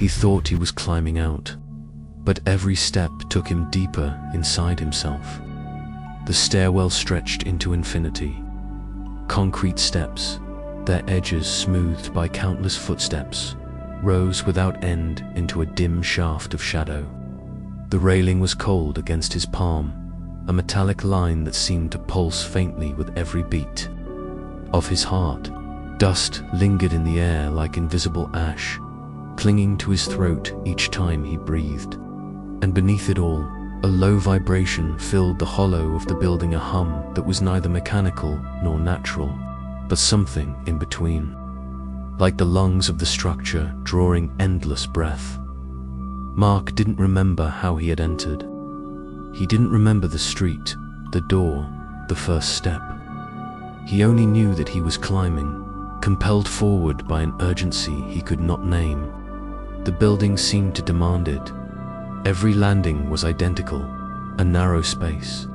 He thought he was climbing out, but every step took him deeper inside himself. The stairwell stretched into infinity. Concrete steps, their edges smoothed by countless footsteps, rose without end into a dim shaft of shadow. The railing was cold against his palm, a metallic line that seemed to pulse faintly with every beat of his heart. Dust lingered in the air like invisible ash, clinging to his throat each time he breathed. And beneath it all, a low vibration filled the hollow of the building, a hum that was neither mechanical nor natural, but something in between, like the lungs of the structure drawing endless breath. Mark didn't remember how he had entered. He didn't remember the street, the door, the first step. He only knew that he was climbing, compelled forward by an urgency he could not name. The building seemed to demand it. Every landing was identical, a narrow space,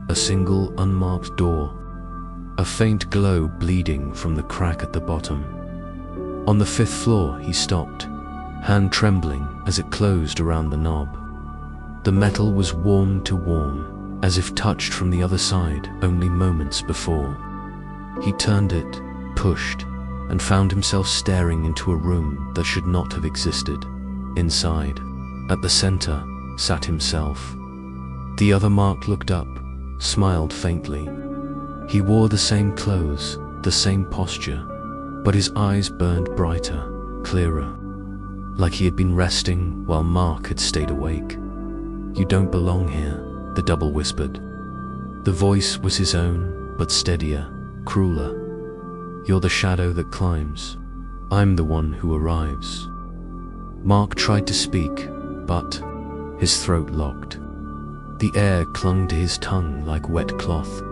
a single unmarked door, a faint glow bleeding from the crack at the bottom. On the 5th floor, he stopped, hand trembling as it closed around the knob. The metal was warm to warm, as if touched from the other side only moments before. He turned it, pushed, and found himself staring into a room that should not have existed. Inside, at the center, sat himself. The other Mark looked up, smiled faintly. He wore the same clothes, the same posture, but his eyes burned brighter, clearer, like he had been resting while Mark had stayed awake. "You don't belong here," the double whispered. The voice was his own, but steadier, crueler. "You're the shadow that climbs. I'm the one who arrives." Mark tried to speak, but his throat locked. The air clung to his tongue like wet cloth,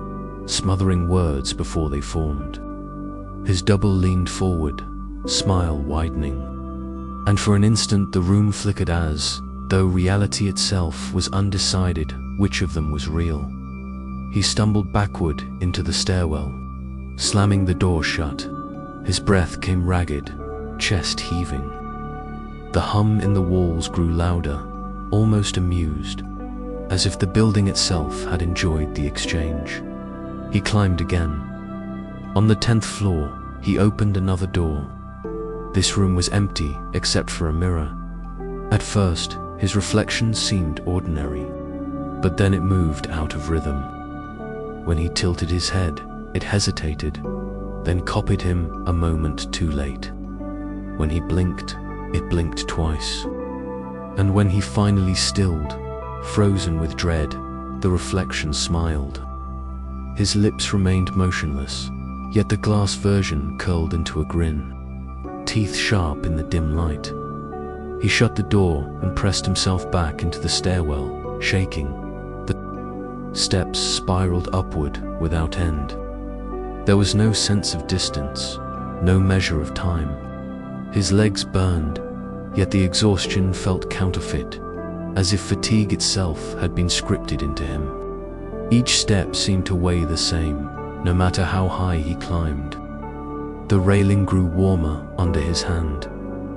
smothering words before they formed. His double leaned forward, smile widening, and for an instant the room flickered as though reality itself was undecided which of them was real. He stumbled backward into the stairwell, slamming the door shut. His breath came ragged, chest heaving. The hum in the walls grew louder, almost amused, as if the building itself had enjoyed the exchange. He climbed again. On the 10th floor, he opened another door. This room was empty except for a mirror. At first, his reflection seemed ordinary, but then it moved out of rhythm. When he tilted his head, it hesitated, then copied him a moment too late. When he blinked, it blinked twice. And when he finally stilled, frozen with dread, the reflection smiled. His lips remained motionless, yet the glass version curled into a grin, teeth sharp in the dim light. He shut the door and pressed himself back into the stairwell, shaking. The steps spiraled upward without end. There was no sense of distance, no measure of time. His legs burned, yet the exhaustion felt counterfeit, as if fatigue itself had been scripted into him. Each step seemed to weigh the same, no matter how high he climbed. The railing grew warmer under his hand,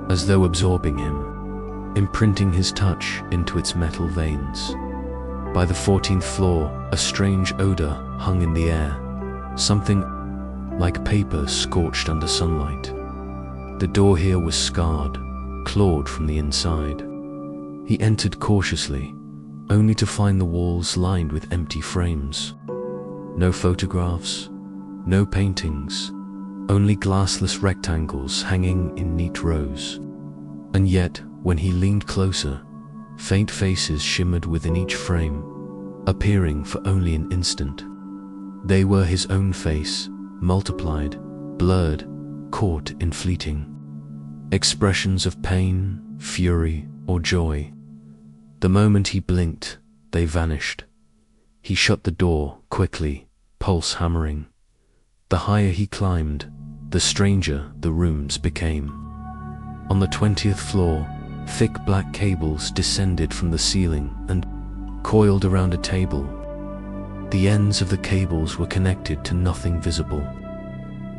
as though absorbing him, imprinting his touch into its metal veins. By the 14th floor, a strange odor hung in the air, something like paper scorched under sunlight. The door here was scarred, clawed from the inside. He entered cautiously, only to find the walls lined with empty frames. No photographs, no paintings, only glassless rectangles hanging in neat rows. And yet, when he leaned closer, faint faces shimmered within each frame, appearing for only an instant. They were his own face, multiplied, blurred, caught in fleeting expressions of pain, fury, or joy. The moment he blinked, they vanished. He shut the door quickly, pulse hammering. The higher he climbed, the stranger the rooms became. On the 20th floor, thick black cables descended from the ceiling and coiled around a table. The ends of the cables were connected to nothing visible.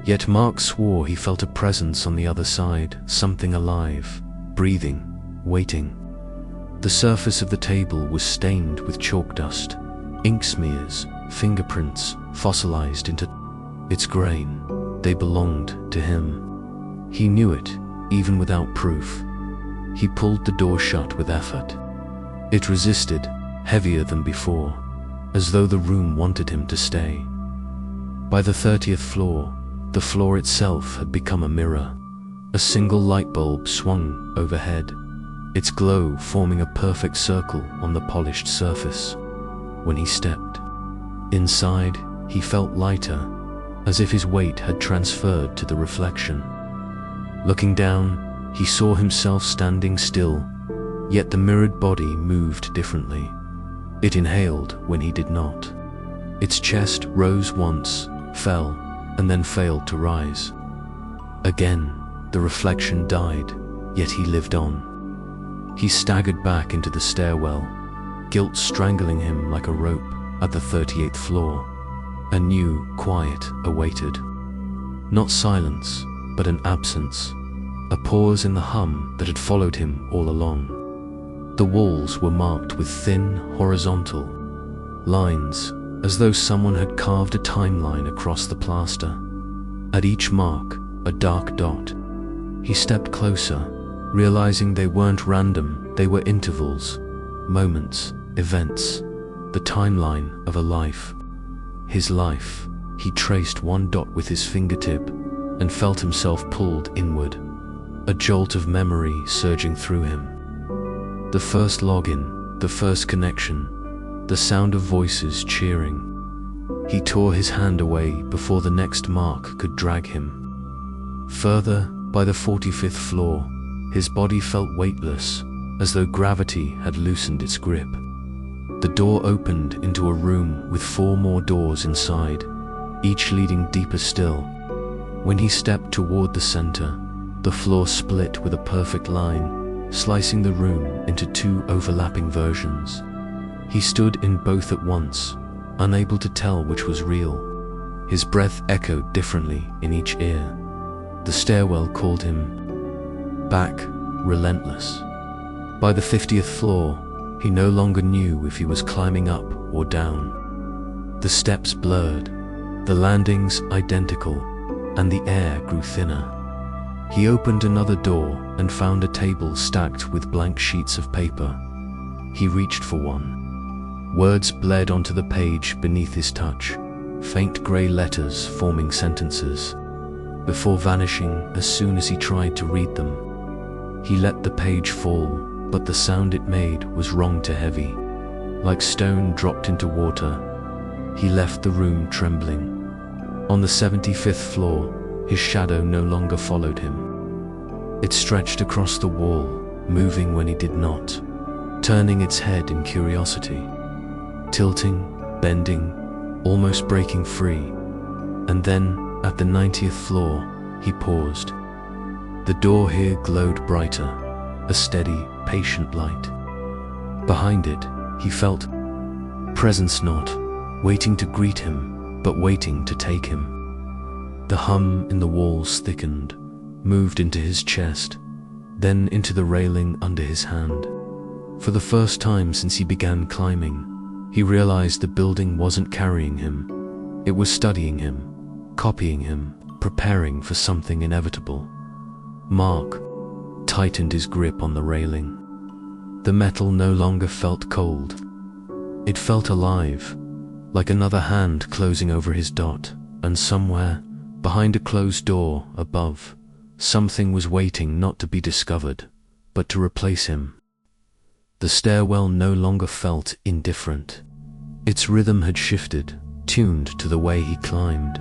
Yet Mark swore he felt a presence on the other side, something alive, breathing, waiting. The surface of the table was stained with chalk dust, ink smears, fingerprints fossilized into its grain. They belonged to him. He knew it, even without proof. He pulled the door shut with effort. It resisted, heavier than before, as though the room wanted him to stay. By the 30th floor, the floor itself had become a mirror. A single light bulb swung overhead, its glow forming a perfect circle on the polished surface. When he stepped inside, he felt lighter, as if his weight had transferred to the reflection. Looking down, he saw himself standing still, yet the mirrored body moved differently. It inhaled when he did not. Its chest rose once, fell, and then failed to rise. Again, the reflection died, yet he lived on. He staggered back into the stairwell, guilt strangling him like a rope at the 38th floor. A new quiet awaited. Not silence, but an absence. A pause in the hum that had followed him all along. The walls were marked with thin, horizontal lines, as though someone had carved a timeline across the plaster. At each mark, a dark dot. He stepped closer, realizing they weren't random, they were intervals, moments, events, the timeline of a life. His life. He traced one dot with his fingertip and felt himself pulled inward, a jolt of memory surging through him. The first login, the first connection, the sound of voices cheering. He tore his hand away before the next mark could drag him. Further, by the 45th floor, his body felt weightless, as though gravity had loosened its grip. The door opened into a room with 4 more doors inside, each leading deeper still. When he stepped toward the center, the floor split with a perfect line, slicing the room into 2 overlapping versions. He stood in both at once, unable to tell which was real. His breath echoed differently in each ear. The stairwell called him back, relentless. By the 50th floor, he no longer knew if he was climbing up or down. The steps blurred, the landings identical, and the air grew thinner. He opened another door and found a table stacked with blank sheets of paper. He reached for one. Words bled onto the page beneath his touch, faint grey letters forming sentences, before vanishing as soon as he tried to read them. He let the page fall, but the sound it made was wrong to heavy, like stone dropped into water. He left the room trembling. On the 75th floor, his shadow no longer followed him. It stretched across the wall, moving when he did not, turning its head in curiosity, tilting, bending, almost breaking free. And then, at the 90th floor, he paused. The door here glowed brighter, a steady, patient light. Behind it, he felt presence, not waiting to greet him, but waiting to take him. The hum in the walls thickened, moved into his chest, then into the railing under his hand. For the first time since he began climbing, he realized the building wasn't carrying him. It was studying him, copying him, preparing for something inevitable. Mark tightened his grip on the railing. The metal no longer felt cold. It felt alive, like another hand closing over his dot, and somewhere, behind a closed door above, something was waiting not to be discovered, but to replace him. The stairwell no longer felt indifferent. Its rhythm had shifted, tuned to the way he climbed.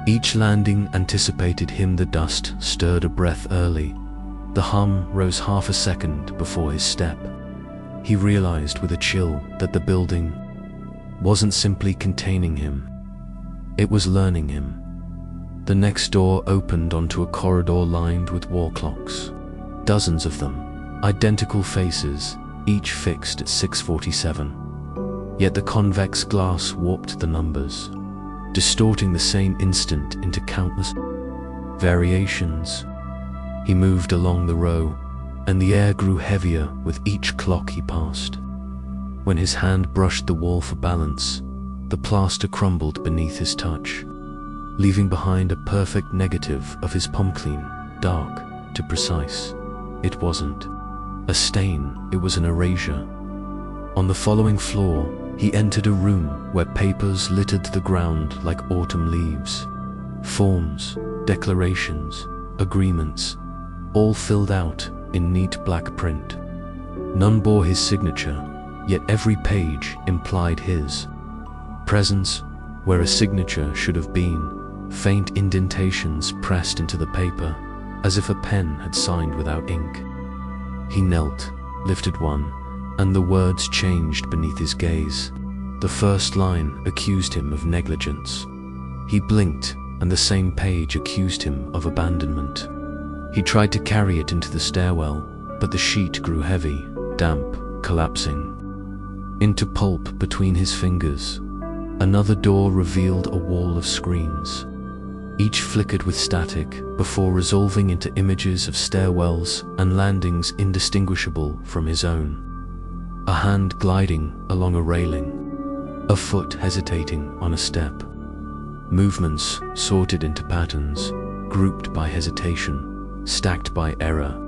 Each landing anticipated him. The dust stirred a breath early. The hum rose half a second before his step. He realized with a chill that the building wasn't simply containing him. It was learning him. The next door opened onto a corridor lined with wall clocks. Dozens of them, identical faces, each fixed at 6:47. Yet the convex glass warped the numbers, distorting the same instant into countless variations. He moved along the row, and the air grew heavier with each clock he passed. When his hand brushed the wall for balance, the plaster crumbled beneath his touch, leaving behind a perfect negative of his palm clean, dark to precise. It wasn't a stain, it was an erasure. On the following floor, he entered a room where papers littered the ground like autumn leaves. Forms, declarations, agreements, all filled out in neat black print. None bore his signature, yet every page implied his presence where a signature should have been, faint indentations pressed into the paper, as if a pen had signed without ink. He knelt, lifted one, and the words changed beneath his gaze. The first line accused him of negligence. He blinked, and the same page accused him of abandonment. He tried to carry it into the stairwell, but the sheet grew heavy, damp, collapsing. Into pulp between his fingers, another door revealed a wall of screens. Each flickered with static before resolving into images of stairwells and landings indistinguishable from his own. A hand gliding along a railing, a foot hesitating on a step. Movements sorted into patterns, grouped by hesitation, stacked by error.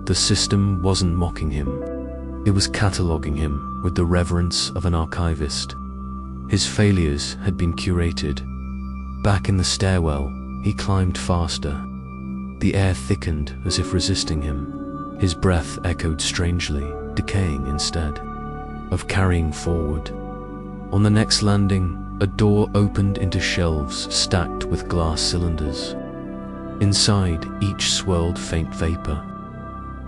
The system wasn't mocking him. It was cataloguing him with the reverence of an archivist. His failures had been curated. Back in the stairwell, he climbed faster. The air thickened as if resisting him. His breath echoed strangely, decaying instead of carrying forward. On the next landing, a door opened into shelves stacked with glass cylinders. Inside, each swirled faint vapor.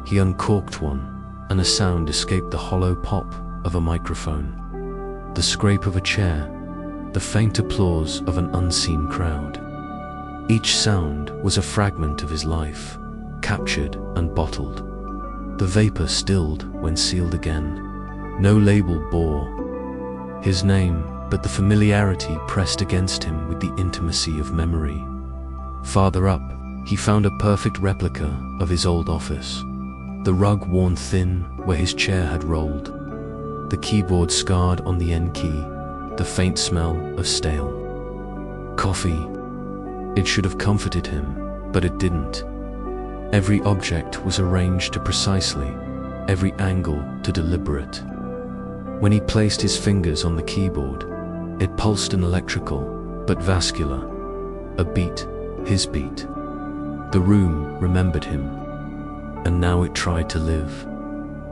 He uncorked one, and a sound escaped the hollow pop of a microphone. The scrape of a chair, the faint applause of an unseen crowd. Each sound was a fragment of his life, captured and bottled. The vapor stilled when sealed again. No label bore his name, but the familiarity pressed against him with the intimacy of memory. Farther up, he found a perfect replica of his old office. The rug worn thin where his chair had rolled. The keyboard scarred on the N key. The faint smell of stale coffee. It should have comforted him, but it didn't. Every object was arranged to precisely, every angle to deliberate. When he placed his fingers on the keyboard, it pulsed an electrical, but vascular. A beat, his beat. The room remembered him, and now it tried to live.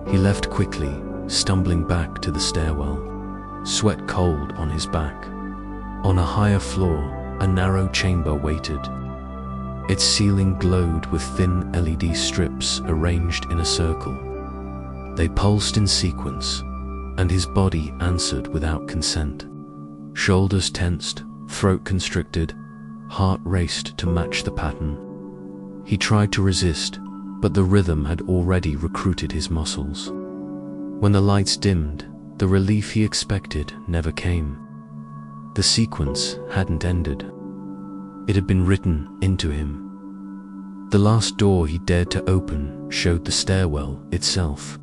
He left quickly, stumbling back to the stairwell, sweat cold on his back. On a higher floor, a narrow chamber waited. Its ceiling glowed with thin LED strips arranged in a circle. They pulsed in sequence, and his body answered without consent. Shoulders tensed, throat constricted, heart raced to match the pattern. He tried to resist, but the rhythm had already recruited his muscles. When the lights dimmed, the relief he expected never came. The sequence hadn't ended. It had been written into him. The last door he dared to open showed the stairwell itself.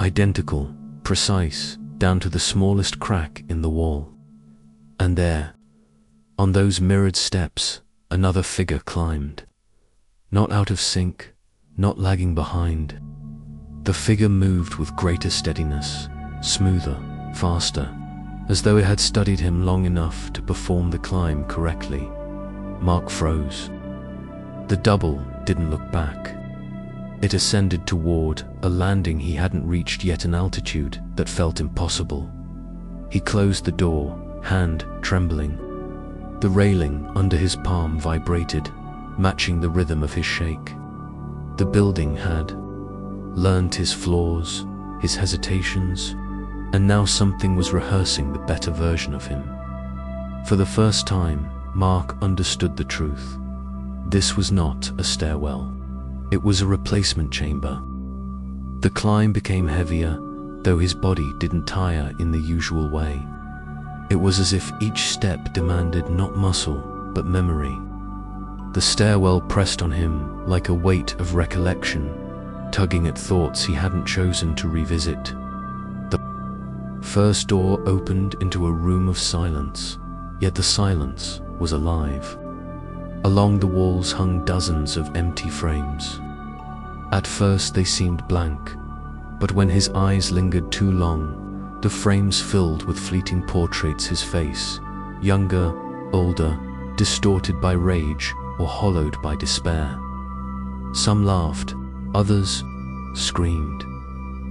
Identical, precise, down to the smallest crack in the wall. And there, on those mirrored steps, another figure climbed. Not out of sync, not lagging behind. The figure moved with greater steadiness, smoother, faster, as though it had studied him long enough to perform the climb correctly. Mark froze. The double didn't look back. It ascended toward a landing he hadn't reached yet, an altitude that felt impossible. He closed the door, hand trembling. The railing under his palm vibrated, matching the rhythm of his shake. The building had learned his flaws, his hesitations, and now something was rehearsing the better version of him. For the first time, Mark understood the truth. This was not a stairwell. It was a replacement chamber. The climb became heavier, though his body didn't tire in the usual way. It was as if each step demanded not muscle, but memory. The stairwell pressed on him like a weight of recollection, tugging at thoughts he hadn't chosen to revisit. The first door opened into a room of silence, yet the silence was alive. Along the walls hung dozens of empty frames. At first they seemed blank, but when his eyes lingered too long, the frames filled with fleeting portraits his face, younger, older, distorted by rage or hollowed by despair. Some laughed, others screamed,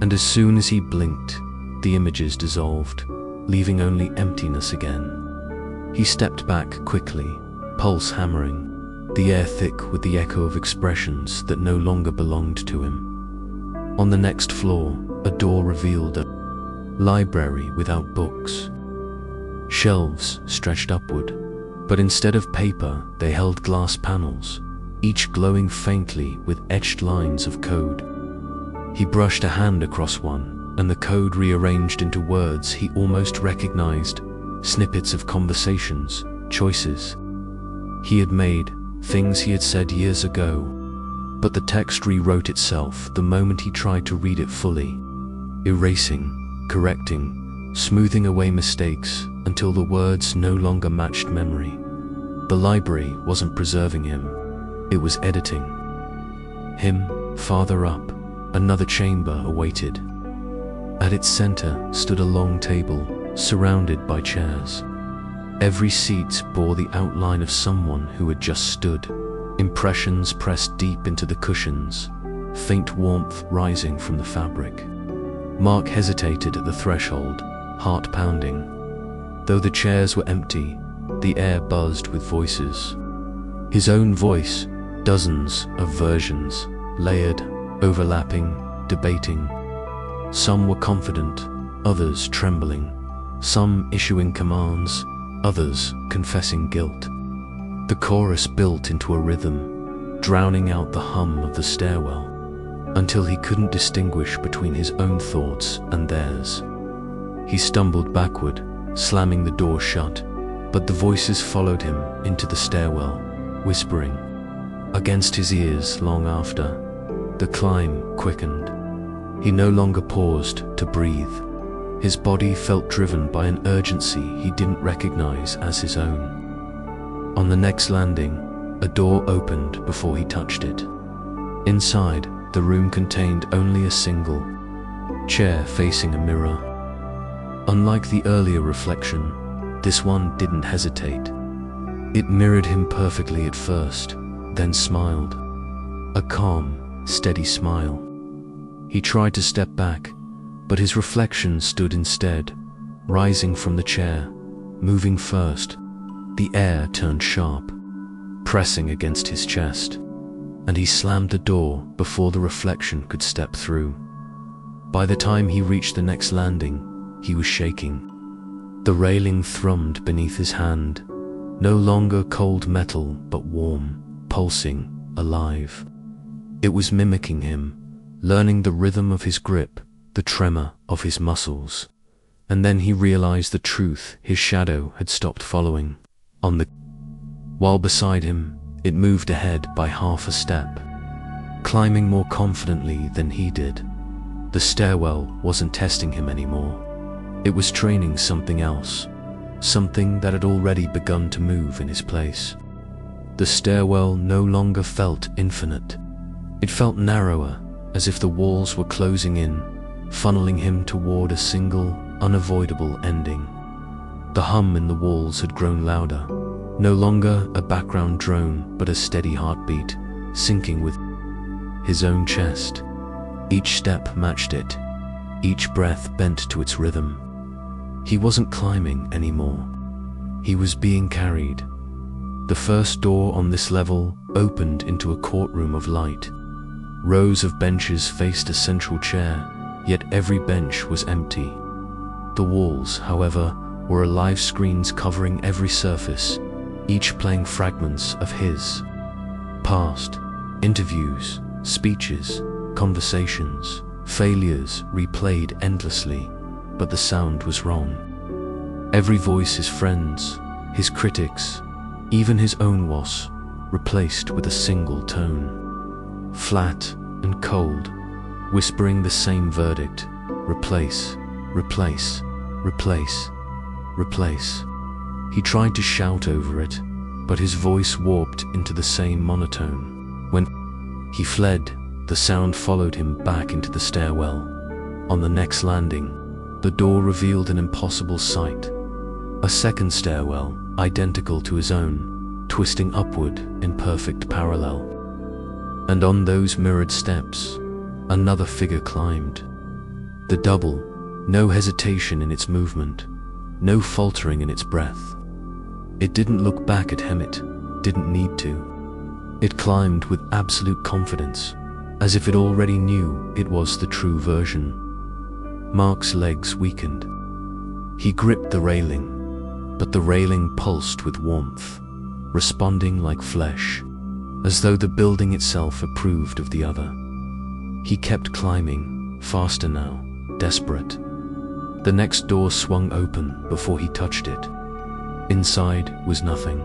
and as soon as he blinked, the images dissolved, leaving only emptiness again. He stepped back quickly, pulse hammering, the air thick with the echo of expressions that no longer belonged to him. On the next floor, a door revealed a library without books. Shelves stretched upward, but instead of paper, they held glass panels, each glowing faintly with etched lines of code. He brushed a hand across one, and the code rearranged into words he almost recognized, snippets of conversations, choices he had made, things he had said years ago. But the text rewrote itself the moment he tried to read it fully, erasing, correcting, smoothing away mistakes until the words no longer matched memory. The library wasn't preserving him, it was editing him. Farther up, another chamber awaited. At its center stood a long table, surrounded by chairs. Every seat bore the outline of someone who had just stood, impressions pressed deep into the cushions, faint warmth rising from the fabric. Mark hesitated at the threshold, heart pounding. Though the chairs were empty, the air buzzed with voices. His own voice, dozens of versions, layered, overlapping, debating. Some were confident, others trembling, some issuing commands, others confessing guilt. The chorus built into a rhythm, drowning out the hum of the stairwell, until he couldn't distinguish between his own thoughts and theirs. He stumbled backward, slamming the door shut, but the voices followed him into the stairwell, whispering against his ears long after. The climb quickened. He no longer paused to breathe. His body felt driven by an urgency he didn't recognize as his own. On the next landing, a door opened before he touched it. Inside, the room contained only a single chair facing a mirror. Unlike the earlier reflection, this one didn't hesitate. It mirrored him perfectly at first, then smiled. A calm, steady smile. He tried to step back, but his reflection stood instead, rising from the chair, moving first. The air turned sharp, pressing against his chest, and he slammed the door before the reflection could step through. By the time he reached the next landing, he was shaking. The railing thrummed beneath his hand, no longer cold metal but warm, pulsing, alive. It was mimicking him, learning the rhythm of his grip, the tremor of his muscles. And then he realized the truth: his shadow had stopped following. While beside him, it moved ahead by half a step, climbing more confidently than he did. The stairwell wasn't testing him anymore. It was training something else, something that had already begun to move in his place. The stairwell no longer felt infinite. It felt narrower, as if the walls were closing in, funneling him toward a single, unavoidable ending. The hum in the walls had grown louder, no longer a background drone but a steady heartbeat, syncing with his own chest. Each step matched it, each breath bent to its rhythm. He wasn't climbing anymore. He was being carried. The first door on this level opened into a courtroom of light. Rows of benches faced a central chair, yet every bench was empty. The walls, however, were alive screens covering every surface, each playing fragments of his past, interviews, speeches, conversations, failures replayed endlessly, but the sound was wrong. Every voice his friends, his critics, even his own was replaced with a single tone. Flat and cold, whispering the same verdict: replace, replace, replace, replace. He tried to shout over it, but his voice warped into the same monotone. When he fled, the sound followed him back into the stairwell. On the next landing, the door revealed an impossible sight. A second stairwell, identical to his own, twisting upward in perfect parallel. And on those mirrored steps, another figure climbed. The double, no hesitation in its movement, no faltering in its breath. It didn't look back at him, it didn't need to. It climbed with absolute confidence, as if it already knew it was the true version. Mark's legs weakened. He gripped the railing, but the railing pulsed with warmth, responding like flesh, as though the building itself approved of the other. He kept climbing, faster now, desperate. The next door swung open before he touched it. Inside was nothing,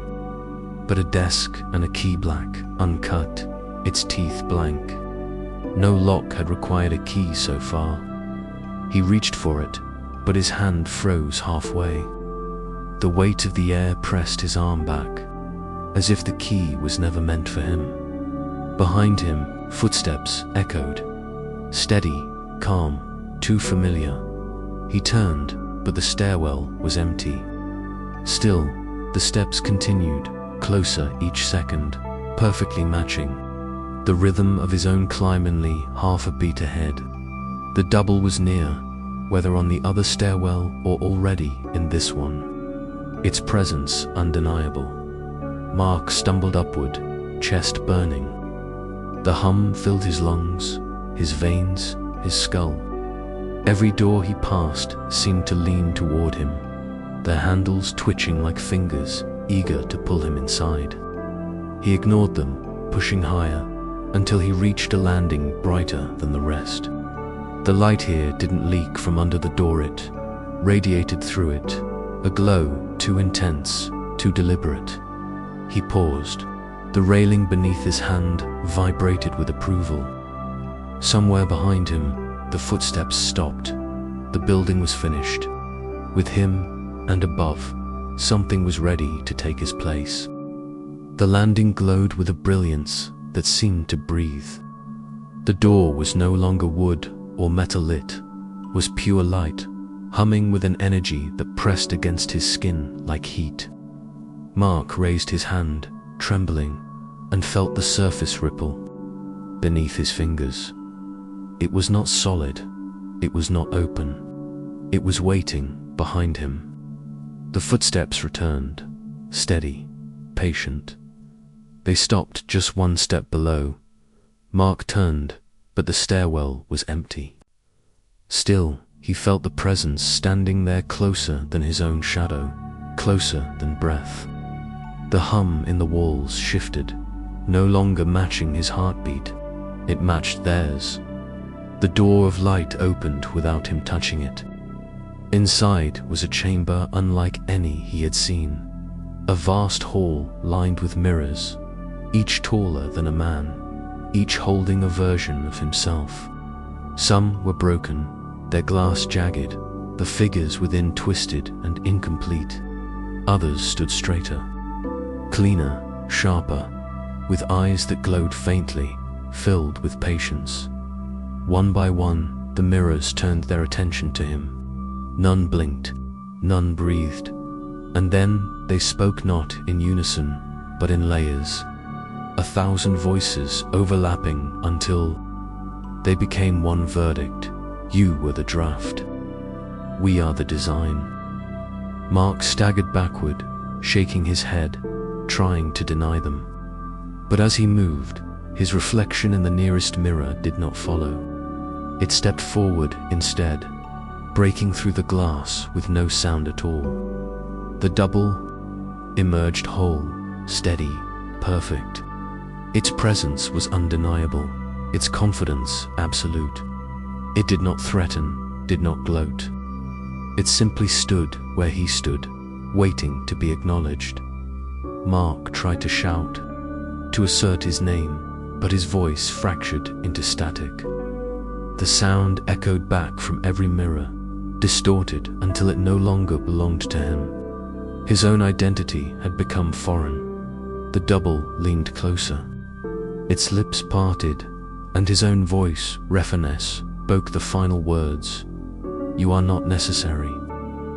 but a desk and a key, black, uncut, its teeth blank. No lock had required a key so far. He reached for it, but his hand froze halfway. The weight of the air pressed his arm back, as if the key was never meant for him. Behind him, footsteps echoed. Steady, calm, too familiar. He turned, but the stairwell was empty. Still, the steps continued, closer each second, perfectly matching the rhythm of his own climb, only half a beat ahead. The double was near, whether on the other stairwell or already in this one. Its presence undeniable. Mark stumbled upward, chest burning. The hum filled his lungs, his veins, his skull. Every door he passed seemed to lean toward him, their handles twitching like fingers, eager to pull him inside. He ignored them, pushing higher, until he reached a landing brighter than the rest. The light here didn't leak from under the door, it radiated through it, a glow too intense, too deliberate. He paused. The railing beneath his hand vibrated with approval. Somewhere behind him, the footsteps stopped. The building was finished. With him, and above, something was ready to take his place. The landing glowed with a brilliance that seemed to breathe. The door was no longer wood or metal lit, was pure light, humming with an energy that pressed against his skin like heat. Mark raised his hand, trembling, and felt the surface ripple beneath his fingers. It was not solid, it was not open, it was waiting behind him. The footsteps returned, steady, patient. They stopped just one step below. Mark turned, but the stairwell was empty. Still, he felt the presence standing there, closer than his own shadow, closer than breath. The hum in the walls shifted, no longer matching his heartbeat. It matched theirs. The door of light opened without him touching it. Inside was a chamber unlike any he had seen. A vast hall lined with mirrors, each taller than a man, each holding a version of himself. Some were broken, their glass jagged, the figures within twisted and incomplete. Others stood straighter, cleaner, sharper, with eyes that glowed faintly, filled with patience. One by one, the mirrors turned their attention to him. None blinked, none breathed, and then they spoke not in unison, but in layers. 1,000 voices overlapping until they became one verdict. You were the draft. We are the design. Mark staggered backward, shaking his head, trying to deny them. But as he moved, his reflection in the nearest mirror did not follow. It stepped forward instead, breaking through the glass with no sound at all. The double emerged whole, steady, perfect. Its presence was undeniable, its confidence absolute. It did not threaten, did not gloat. It simply stood where he stood, waiting to be acknowledged. Mark tried to shout, to assert his name, but his voice fractured into static. The The sound echoed back from every mirror, distorted until it no longer belonged to him. His own identity had become foreign. The double leaned closer. Its lips parted, and his own voice, Rephiness, spoke the final words. "You are not necessary.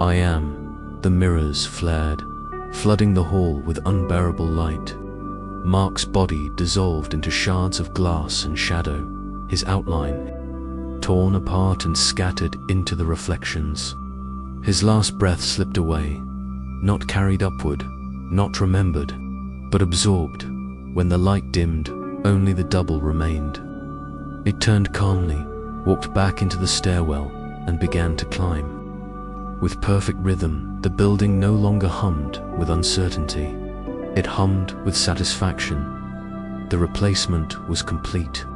I am." The mirrors flared, flooding the hall with unbearable light. Mark's body dissolved into shards of glass and shadow, his outline torn apart and scattered into the reflections. His last breath slipped away, not carried upward, not remembered, but absorbed. When the light dimmed, only the double remained. It turned calmly, walked back into the stairwell, and began to climb. With perfect rhythm, the building no longer hummed with uncertainty. It hummed with satisfaction. The replacement was complete.